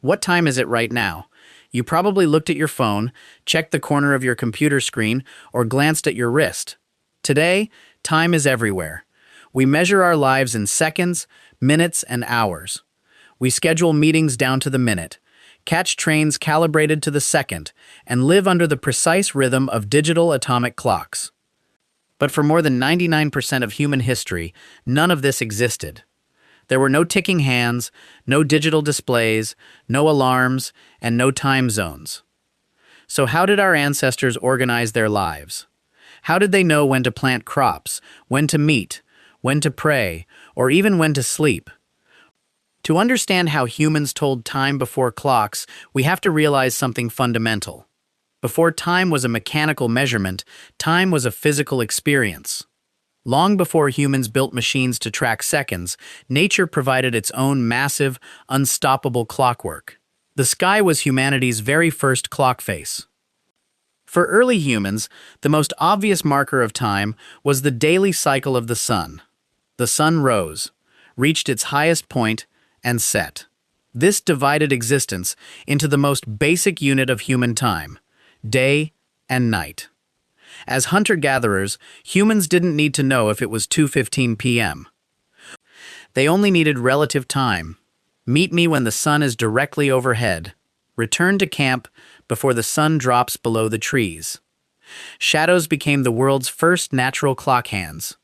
What time is it right now? You probably looked at your phone, checked the corner of your computer screen, or glanced at your wrist. Today, time is everywhere. We measure our lives in seconds, minutes, and hours. We schedule meetings down to the minute, catch trains calibrated to the second, and live under the precise rhythm of digital atomic clocks. But for more than 99% of human history, none of this existed. There were no ticking hands, no digital displays, no alarms, and no time zones. So how did our ancestors organize their lives? How did they know when to plant crops, when to meet, when to pray, or even when to sleep? To understand how humans told time before clocks, we have to realize something fundamental. Before time was a mechanical measurement, time was a physical experience. Long before humans built machines to track seconds, nature provided its own massive, unstoppable clockwork. The sky was humanity's very first clock face. For early humans, the most obvious marker of time was the daily cycle of the sun. The sun rose, reached its highest point, and set. This divided existence into the most basic unit of human time: day and night. As hunter-gatherers, humans didn't need to know if it was 2:15 p.m. They only needed relative time. Meet me when the sun is directly overhead. Return to camp before the sun drops below the trees. Shadows became the world's first natural clock hands.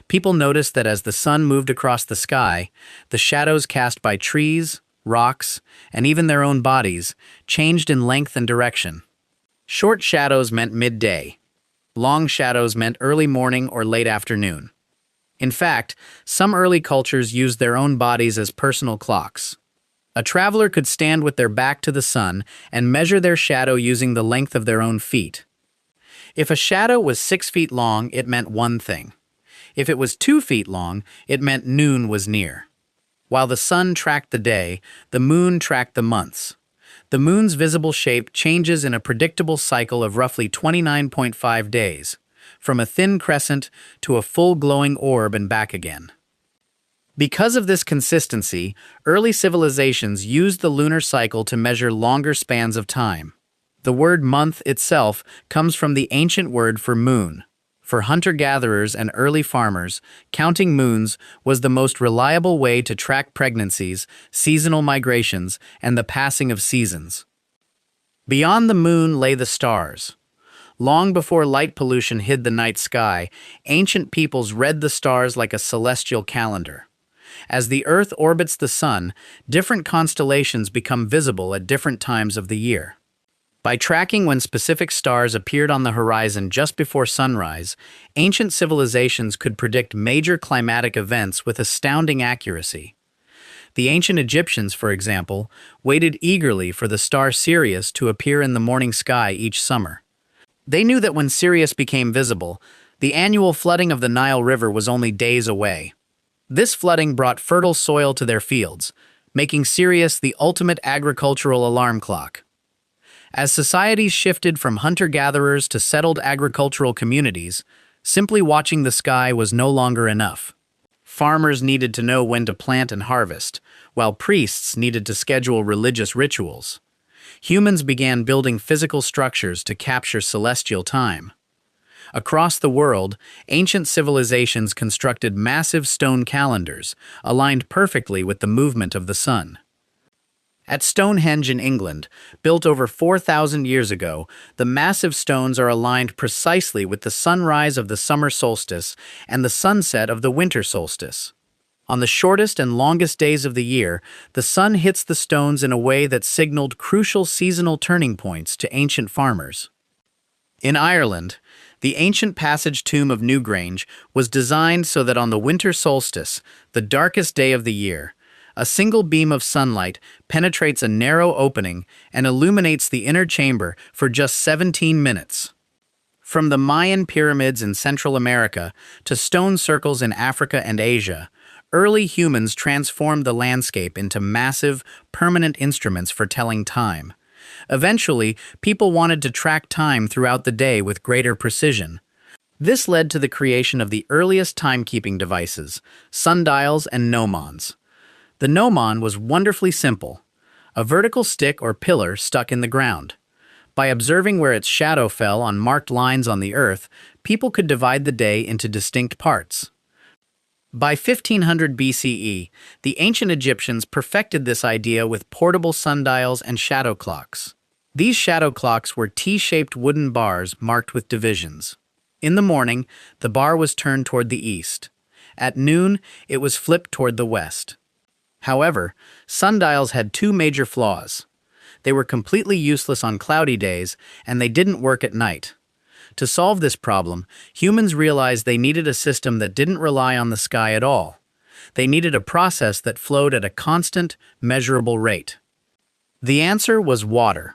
People noticed that as the sun moved across the sky, the shadows cast by trees, rocks, and even their own bodies changed in length and direction. Short shadows meant midday. Long shadows meant early morning or late afternoon. In fact, some early cultures used their own bodies as personal clocks. A traveler could stand with their back to the sun and measure their shadow using the length of their own feet. If a shadow was 6 feet long, it meant one thing. If it was 2 feet long, it meant noon was near. While the sun tracked the day, the moon tracked the months. The moon's visible shape changes in a predictable cycle of roughly 29.5 days, from a thin crescent to a full glowing orb and back again. Because of this consistency, early civilizations used the lunar cycle to measure longer spans of time. The word month itself comes from the ancient word for moon. For hunter-gatherers and early farmers, counting moons was the most reliable way to track pregnancies, seasonal migrations, and the passing of seasons. Beyond the moon lay the stars. Long before light pollution hid the night sky, ancient peoples read the stars like a celestial calendar. As the Earth orbits the sun, different constellations become visible at different times of the year. By tracking when specific stars appeared on the horizon just before sunrise, ancient civilizations could predict major climatic events with astounding accuracy. The ancient Egyptians, for example, waited eagerly for the star Sirius to appear in the morning sky each summer. They knew that when Sirius became visible, the annual flooding of the Nile River was only days away. This flooding brought fertile soil to their fields, making Sirius the ultimate agricultural alarm clock. As societies shifted from hunter-gatherers to settled agricultural communities, simply watching the sky was no longer enough. Farmers needed to know when to plant and harvest, while priests needed to schedule religious rituals. Humans began building physical structures to capture celestial time. Across the world, ancient civilizations constructed massive stone calendars, aligned perfectly with the movement of the sun. At Stonehenge in England, built over 4,000 years ago, the massive stones are aligned precisely with the sunrise of the summer solstice and the sunset of the winter solstice. On the shortest and longest days of the year, the sun hits the stones in a way that signaled crucial seasonal turning points to ancient farmers. In Ireland, the ancient passage tomb of Newgrange was designed so that on the winter solstice, the darkest day of the year, a single beam of sunlight penetrates a narrow opening and illuminates the inner chamber for just 17 minutes. From the Mayan pyramids in Central America to stone circles in Africa and Asia, early humans transformed the landscape into massive, permanent instruments for telling time. Eventually, people wanted to track time throughout the day with greater precision. This led to the creation of the earliest timekeeping devices, sundials and gnomons. The gnomon was wonderfully simple: a vertical stick or pillar stuck in the ground. By observing where its shadow fell on marked lines on the earth, people could divide the day into distinct parts. By 1500 BCE, the ancient Egyptians perfected this idea with portable sundials and shadow clocks. These shadow clocks were T-shaped wooden bars marked with divisions. In the morning, the bar was turned toward the east. At noon, it was flipped toward the west. However, sundials had two major flaws. They were completely useless on cloudy days, and they didn't work at night. To solve this problem, humans realized they needed a system that didn't rely on the sky at all. They needed a process that flowed at a constant, measurable rate. The answer was water.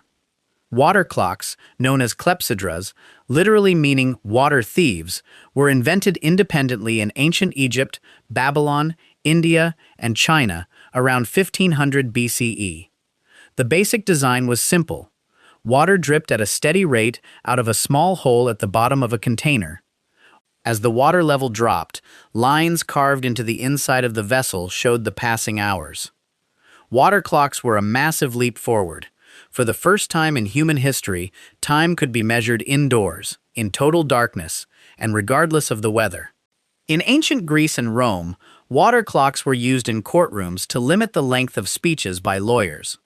Water clocks, known as clepsydras, literally meaning water thieves, were invented independently in ancient Egypt, Babylon, India, and China around 1500 BCE. The basic design was simple. Water dripped at a steady rate out of a small hole at the bottom of a container. As the water level dropped, lines carved into the inside of the vessel showed the passing hours. Water clocks were a massive leap forward. For the first time in human history, time could be measured indoors, in total darkness, and regardless of the weather. In ancient Greece and Rome, water clocks were used in courtrooms to limit the length of speeches by lawyers.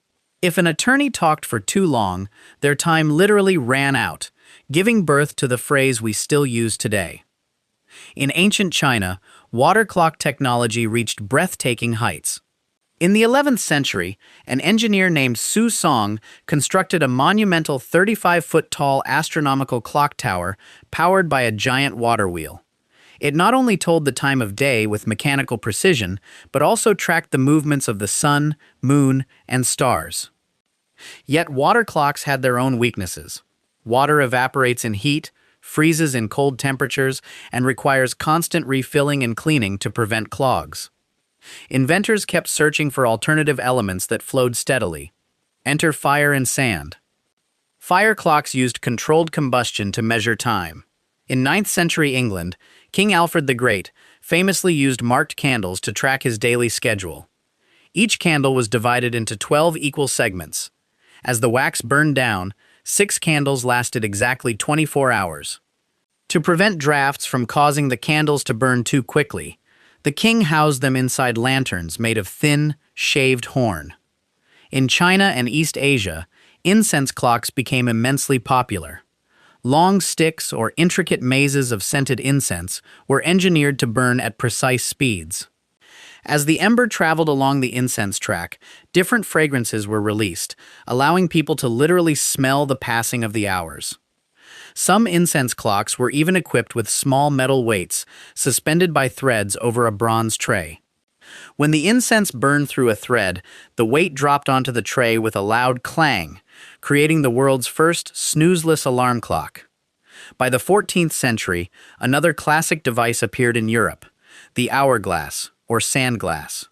If an attorney talked for too long, their time literally ran out, giving birth to the phrase we still use today. In ancient China, water clock technology reached breathtaking heights. In the 11th century, an engineer named Su Song constructed a monumental 35-foot-tall astronomical clock tower powered by a giant water wheel. It not only told the time of day with mechanical precision, but also tracked the movements of the sun, moon, and stars. Yet water clocks had their own weaknesses. Water evaporates in heat, freezes in cold temperatures, and requires constant refilling and cleaning to prevent clogs. Inventors kept searching for alternative elements that flowed steadily. Enter fire and sand. Fire clocks used controlled combustion to measure time. In 9th century England, King Alfred the Great famously used marked candles to track his daily schedule. Each candle was divided into 12 equal segments. As the wax burned down, 6 candles lasted exactly 24 hours. To prevent drafts from causing the candles to burn too quickly, the king housed them inside lanterns made of thin, shaved horn. In China and East Asia, incense clocks became immensely popular. Long sticks or intricate mazes of scented incense were engineered to burn at precise speeds. As the ember traveled along the incense track, different fragrances were released, allowing people to literally smell the passing of the hours. Some incense clocks were even equipped with small metal weights, suspended by threads over a bronze tray. When the incense burned through a thread, the weight dropped onto the tray with a loud clang, creating the world's first snoozeless alarm clock. By the 14th century, another classic device appeared in Europe, the hourglass, or sand glass.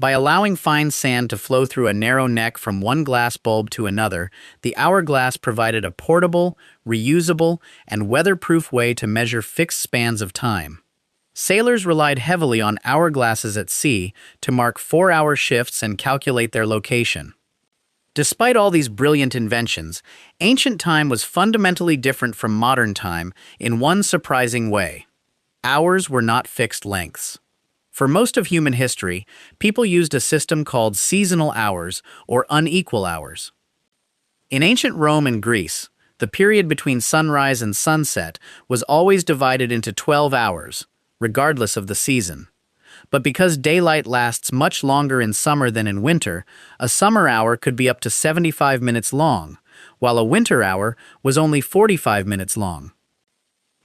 By allowing fine sand to flow through a narrow neck from one glass bulb to another, the hourglass provided a portable, reusable, and weatherproof way to measure fixed spans of time. Sailors relied heavily on hourglasses at sea to mark 4-hour shifts and calculate their location. Despite all these brilliant inventions, ancient time was fundamentally different from modern time in one surprising way. Hours were not fixed lengths. For most of human history, people used a system called seasonal hours or unequal hours. In ancient Rome and Greece, the period between sunrise and sunset was always divided into 12 hours, regardless of the season. But because daylight lasts much longer in summer than in winter, a summer hour could be up to 75 minutes long, while a winter hour was only 45 minutes long.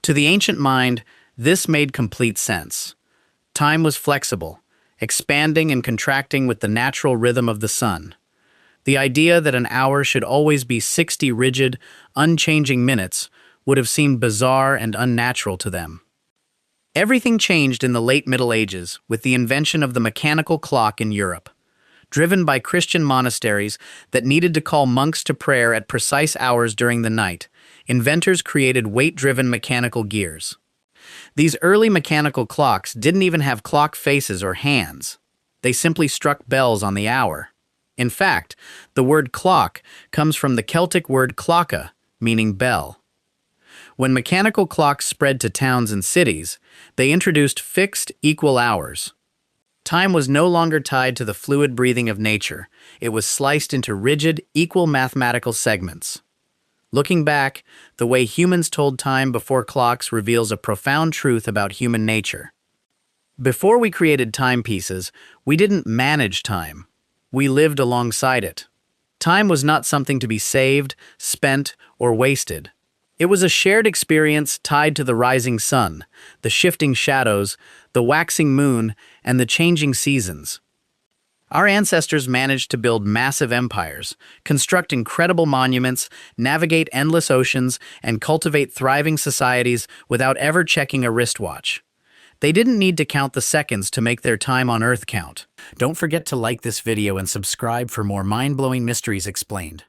To the ancient mind, this made complete sense. Time was flexible, expanding and contracting with the natural rhythm of the sun. The idea that an hour should always be 60 rigid, unchanging minutes would have seemed bizarre and unnatural to them. Everything changed in the late Middle Ages with the invention of the mechanical clock in Europe. Driven by Christian monasteries that needed to call monks to prayer at precise hours during the night, inventors created weight-driven mechanical gears. These early mechanical clocks didn't even have clock faces or hands. They simply struck bells on the hour. In fact, the word clock comes from the Celtic word clocka, meaning bell. When mechanical clocks spread to towns and cities, they introduced fixed, equal hours. Time was no longer tied to the fluid breathing of nature. It was sliced into rigid, equal mathematical segments. Looking back, the way humans told time before clocks reveals a profound truth about human nature. Before we created timepieces, we didn't manage time. We lived alongside it. Time was not something to be saved, spent, or wasted. It was a shared experience tied to the rising sun, the shifting shadows, the waxing moon, and the changing seasons. Our ancestors managed to build massive empires, construct incredible monuments, navigate endless oceans, and cultivate thriving societies without ever checking a wristwatch. They didn't need to count the seconds to make their time on Earth count. Don't forget to like this video and subscribe for more mind-blowing mysteries explained.